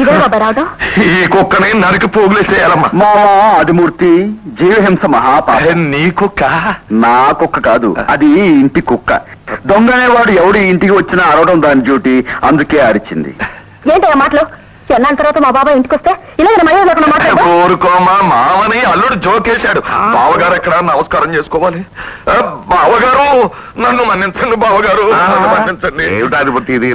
ఇదే బాబా రావడం. ఈ కుక్కని నరికి పోగులేసేయాలమ్మా. మావా ఆదిమూర్తి, జీవహింస మహాపాపం. నీ కుక్క? నా కుక్క కాదు, అది ఇంటి కుక్క. దొంగ అనేవాడు ఎవడు ఇంటికి వచ్చినా అరవడం దాని డ్యూటీ, అందుకే అరిచింది. ఏంటయ్యా మాటలు? ఎన్నాళ్ళ తర్వాత మా బాబా ఇంటికి వస్తే ఇలా మర్యాద లేకుండా మాట్లాడు. కోరుకోమా, మామని అల్లుడు జోకేశాడు. బావగారు ఎక్కడ నమస్కారం చేసుకోవాలి. బావగారు నన్ను మన్నించండి, బావగారు నన్ను మన్నించండి. ఏమిటి ఆదిమూర్తి ఇది?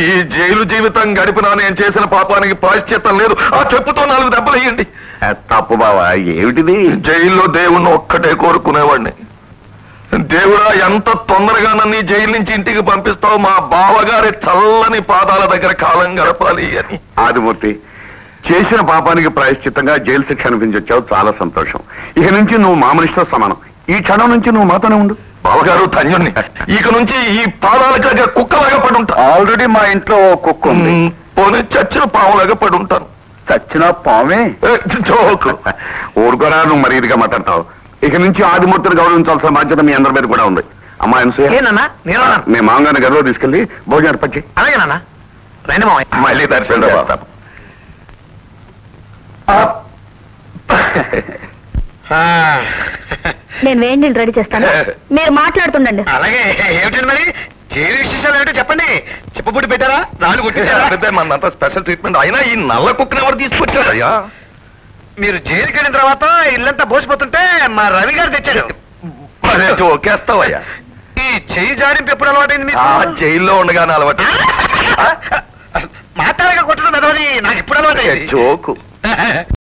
ఈ జైలు జీవితం గడిపినా నేను చేసిన పాపానికి ప్రాయశ్చిత్తం లేదు. ఆ చెప్పుతో 4 దెబ్బలు వేయండి. తప్పు బావా, ఏమిటిది? జైల్లో దేవుణ్ణి ఒక్కటే కోరుకునేవాడిని. దేవుడా, ఎంత తొందరగా నన్ను ఈ జైలు నుంచి ఇంటికి పంపిస్తావు, మా బావగారి చల్లని పాదాల దగ్గర కాలం గడపాలి అని. ఆదిమూర్తి, చేసిన పాపానికి ప్రాయశ్చిత్తంగా జైలు శిక్ష అనిపించొచ్చావు, చాలా సంతోషం. ఇక నుంచి నువ్వు మా మనిషితో సమానం. ఈ క్షణం నుంచి నువ్వు మాతోనే ఉండు. బావగారు ధన్యుణ్ణి. ఇక నుంచి ఈ పాదాల దగ్గర కుక్కలాగా పడి ఉంటా. ఆల్రెడీ మా ఇంట్లో కుక్క ఉంది. పోనీ చచ్చిన పావులాగా పడి ఉంటాను. చచ్చిన పామే? జోకు. ఊరుకోరా, నువ్వు మరి ఇదిగా మాట్లాడతావు. ఇక నుంచి ఆదిమూర్తిని గౌరవించాల్సిన బాధ్యత మీ అందరి మీద కూడా ఉంది. అమ్మా అనసూయ, మీ మామగారిని గదిలో తీసుకెళ్లి భోజనం ఏర్పచ్చి. అలాగే నాన్న, రండి మామయ్య. మళ్ళీ దర్శనం చేస్తాను. నేను వేడి నీళ్ళు రెడీ చేస్తాను, మీరు మాట్లాడుతుండండి. అలాగే. ఏమిటండి మరి జైలు విశేషాలు ఏమిటో చెప్పండి. చెప్పబుట్టి పెట్టారా? రాళ్ళు కొట్టారా? మనంతా స్పెషల్ ట్రీట్మెంట్. అయినా ఈ నల్ల కుక్కని ఎవరు తీసుకొచ్చారయ్యా? మీరు జైలుకి వెళ్ళిన తర్వాత ఇల్లంతా బోసిపోతుంటే మా రవి గారు తెచ్చారు. జోకేస్తావయ్యా. ఈ చెయ్యి జారింపు ఎప్పుడు అలవాటైంది మీకు? జైల్లో ఉండగానే అలవాటు. మాట్లాడగా కొట్టడం మెదవది నాకు ఇప్పుడు అలవాటైంది. జోకు.